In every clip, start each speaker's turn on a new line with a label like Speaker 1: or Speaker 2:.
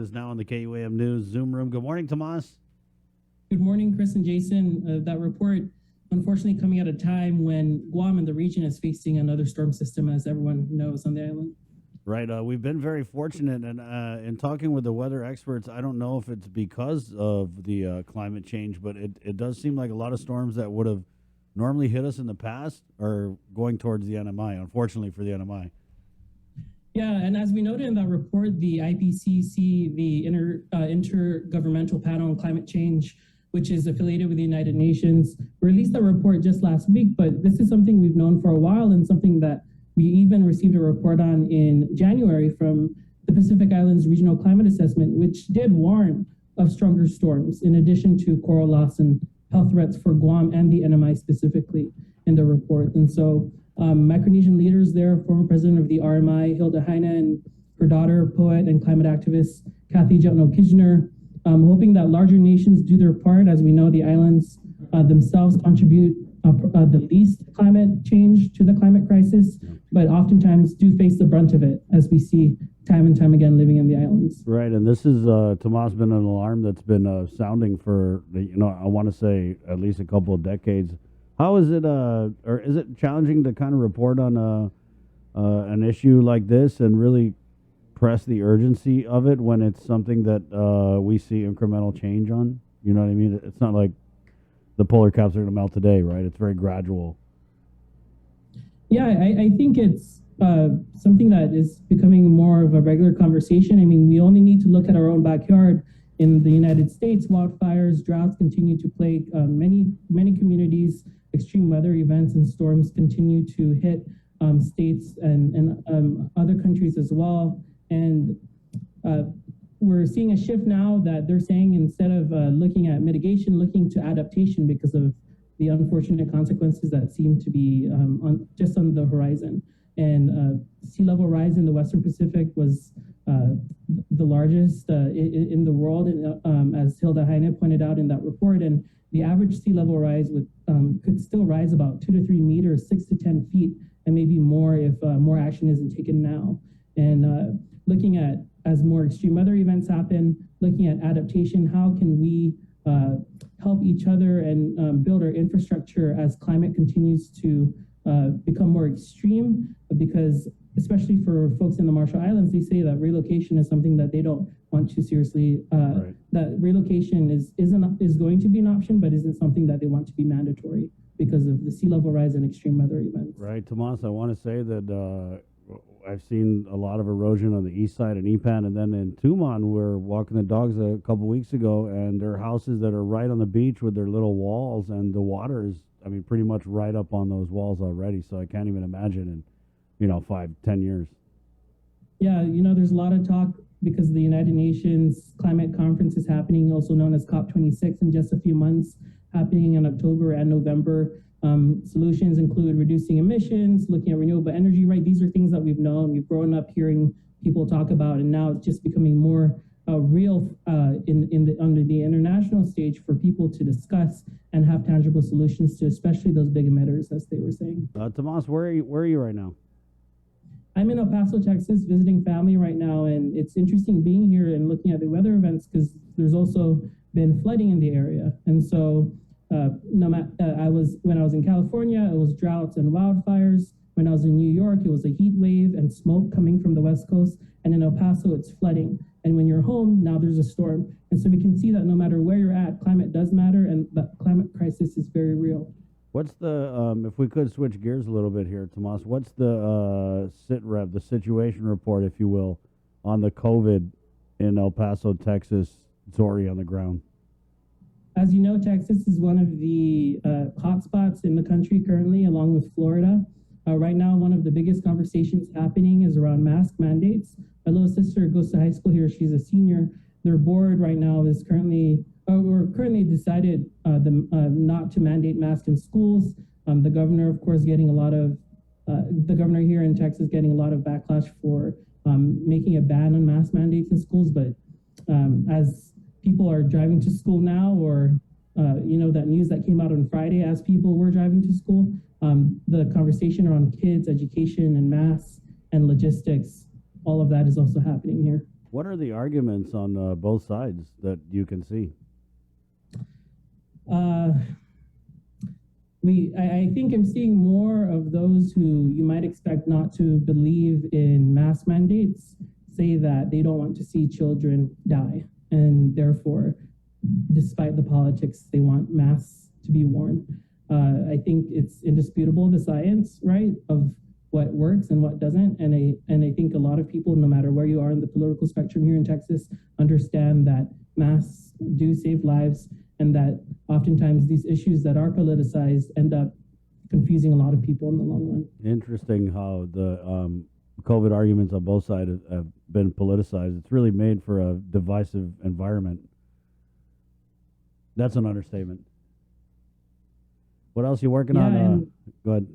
Speaker 1: is now on the KUAM News Zoom room. Good morning, Tomas.
Speaker 2: Good morning, Chris and Jason. That report, unfortunately, coming at a time when Guam and the region is facing another storm system, as everyone knows, on the island.
Speaker 1: Right. We've been very fortunate, and in talking with the weather experts, I don't know if it's because of the climate change, but it does seem like a lot of storms that would have normally hit us in the past are going towards the NMI, unfortunately for the NMI.
Speaker 2: Yeah, and as we noted in that report, the IPCC, the Intergovernmental Panel on Climate Change, which is affiliated with the United Nations, released a report just last week, but this is something we've known for a while and something that we even received a report on in January from the Pacific Islands Regional Climate Assessment, which did warn of stronger storms, in addition to coral loss and health threats for Guam and the NMI specifically in the report. And so Micronesian leaders there, former president of the RMI, Hilda Heine, and her daughter, poet and climate activist, Kathy Joutno-Kijner, hoping that larger nations do their part. As we know, the islands themselves contribute the least climate change to the climate crisis, but oftentimes do face the brunt of it, as we see time and time again living in the islands.
Speaker 1: Right, and this is, Tomas, been an alarm that's been sounding for, I want to say at least a couple of decades. How is it, or is it challenging to kind of report on an issue like this and really press the urgency of it when it's something that we see incremental change on? You know what I mean? It's not like the polar caps are going to melt today, right? It's very gradual.
Speaker 2: Yeah, I think it's something that is becoming more of a regular conversation. I mean, we only need to look at our own backyard. In the United States, wildfires, droughts continue to plague many communities. Extreme weather events and storms continue to hit states and other countries as well. And we're seeing a shift now that they're saying instead of looking at mitigation, looking to adaptation because of the unfortunate consequences that seem to be just on the horizon. And sea level rise in the Western Pacific was the largest in the world, as Hilda Heine pointed out in that report. And the average sea level rise could still rise about 2 to 3 meters, 6 to 10 feet, and maybe more if more action isn't taken now. And looking at, as more extreme weather events happen, looking at adaptation, how can we help each other and build our infrastructure as climate continues to become more extreme? Because especially for folks in the Marshall Islands, they say that relocation is something that they don't want to seriously,
Speaker 1: Right.
Speaker 2: that relocation is going to be an option, but isn't something that they want to be mandatory because of the sea level rise and extreme weather events.
Speaker 1: Right, Tomas, I want to say that I've seen a lot of erosion on the east side in Epan, and then in Tuman, we're walking the dogs a couple weeks ago, and there are houses that are right on the beach with their little walls, and the water is, pretty much right up on those walls already, so I can't even imagine in, 5-10 years.
Speaker 2: Yeah, there's a lot of talk because the United Nations Climate Conference is happening, also known as COP26, in just a few months, happening in October and November. Solutions include reducing emissions, looking at renewable energy, right? These are things that we've known, we've grown up hearing people talk about, and now it's just becoming more real under the international stage for people to discuss and have tangible solutions to, especially those big emitters, as they were saying.
Speaker 1: Tomas, where are you right now?
Speaker 2: I'm in El Paso, Texas, visiting family right now, and it's interesting being here and looking at the weather events because there's also been flooding in the area. And so when I was in California, it was droughts and wildfires. When I was in New York, it was a heat wave and smoke coming from the West Coast. And in El Paso, it's flooding. And when you're home, now there's a storm. And so we can see that no matter where you're at, climate does matter, and the climate crisis is very real.
Speaker 1: What's the, if we could switch gears a little bit here, Tomas, what's the SITREP, the situation report, if you will, on the COVID in El Paso, Texas, Zori on the ground?
Speaker 2: As you know, Texas is one of the hotspots in the country currently, along with Florida. Right now, one of the biggest conversations happening is around mask mandates. My little sister goes to high school here. She's a senior. Their board right now is currently decided not to mandate masks in schools. The governor, of course, the governor here in Texas getting a lot of backlash for making a ban on mask mandates in schools. But as people are driving to school now, or that news that came out on Friday as people were driving to school, the conversation around kids, education, and masks and logistics, all of that is also happening here.
Speaker 1: What are the arguments on both sides that you can see?
Speaker 2: Uh, I think I'm seeing more of those who you might expect not to believe in mask mandates say that they don't want to see children die, and therefore, despite the politics, they want masks to be worn. I think it's indisputable, the science, right, of what works and what doesn't, and I think a lot of people, no matter where you are in the political spectrum here in Texas, understand that masks do save lives, and that oftentimes these issues that are politicized end up confusing a lot of people in the long run.
Speaker 1: Interesting how the COVID arguments on both sides have been politicized. It's really made for a divisive environment. That's an understatement. What else you working on? Go ahead.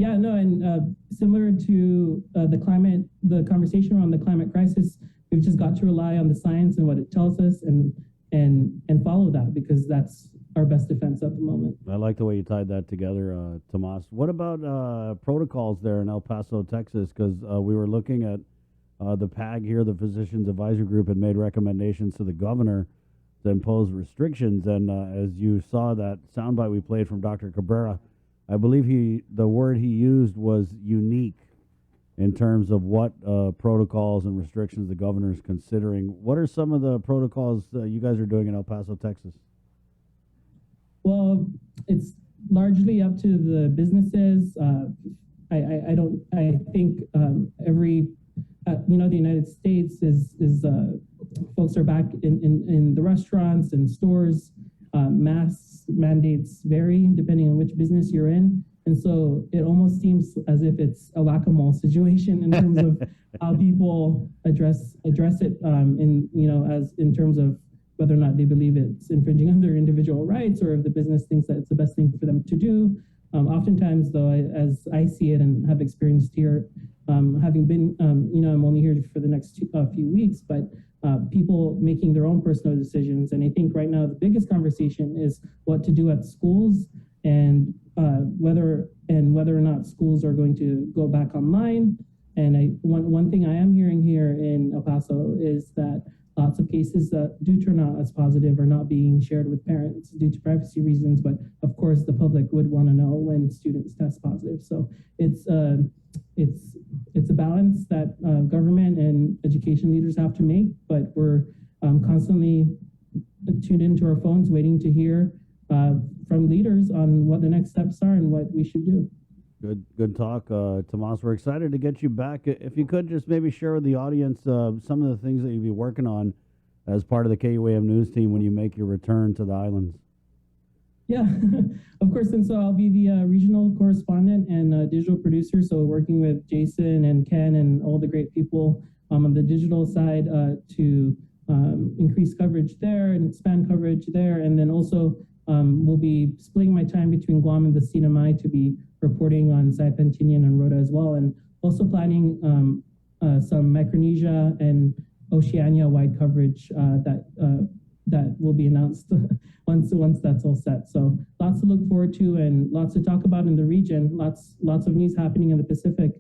Speaker 2: Yeah, no, and similar to the conversation around the climate crisis, we've just got to rely on the science and what it tells us, and follow that, because that's our best defense at the moment.
Speaker 1: I like the way you tied that together, Tomas. What about protocols there in El Paso, Texas? Because we were looking at the PAG here, the Physicians Advisory Group, had made recommendations to the governor to impose restrictions. And as you saw that soundbite we played from Dr. Cabrera, I believe the word he used was unique in terms of what protocols and restrictions the governor is considering. What are some of the protocols you guys are doing in El Paso, Texas?
Speaker 2: Well, it's largely up to the businesses. I think every, the United States is folks are back in the restaurants and stores. Mask mandates vary depending on which business you're in. And so it almost seems as if it's a whack-a-mole situation in terms of how people address it in terms of whether or not they believe it's infringing on their individual rights, or if the business thinks that it's the best thing for them to do. Oftentimes, though, as I see it and have experienced here, having been, I'm only here for the next few weeks, but people making their own personal decisions. And I think right now the biggest conversation is what to do at schools, and whether or not schools are going to go back online. And one thing I am hearing here in El Paso is that lots of cases that do turn out as positive are not being shared with parents due to privacy reasons. But of course, the public would want to know when students test positive. So it's a balance that government and education leaders have to make. But we're constantly tuned into our phones, waiting to hear from leaders on what the next steps are and what we should do.
Speaker 1: Good talk, Tomas. We're excited to get you back. If you could just maybe share with the audience some of the things that you'll be working on as part of the KUAM news team when you make your return to the islands.
Speaker 2: Yeah, of course. And so I'll be the regional correspondent and digital producer. So working with Jason and Ken and all the great people on the digital side to increase coverage there and expand coverage there. And then also we'll be splitting my time between Guam and the Sinamai to be reporting on Saipan, Tinian, and Rota as well, and also planning some Micronesia and Oceania-wide coverage that will be announced once that's all set. So lots to look forward to and lots to talk about in the region. Lots of news happening in the Pacific.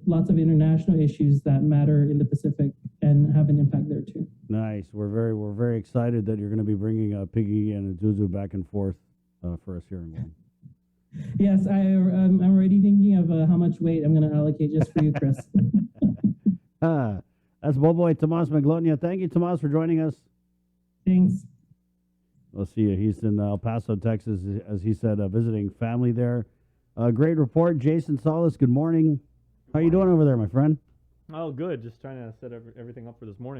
Speaker 2: Lots of international issues that matter in the Pacific and have an impact there too.
Speaker 1: Nice. We're very excited that you're going to be bringing Piggy and Zuzu back and forth for us here in Guam.
Speaker 2: Yes, I'm already thinking of how much weight I'm going to allocate just for you, Chris.
Speaker 1: That's Boboy Tomas Manglona. Thank you, Tomas, for joining us.
Speaker 2: Thanks.
Speaker 1: We'll see you. He's in El Paso, Texas, as he said, visiting family there. Great report. Jason Solis, good morning. How you doing over there, my friend?
Speaker 3: Oh, good. Just trying to set everything up for this morning.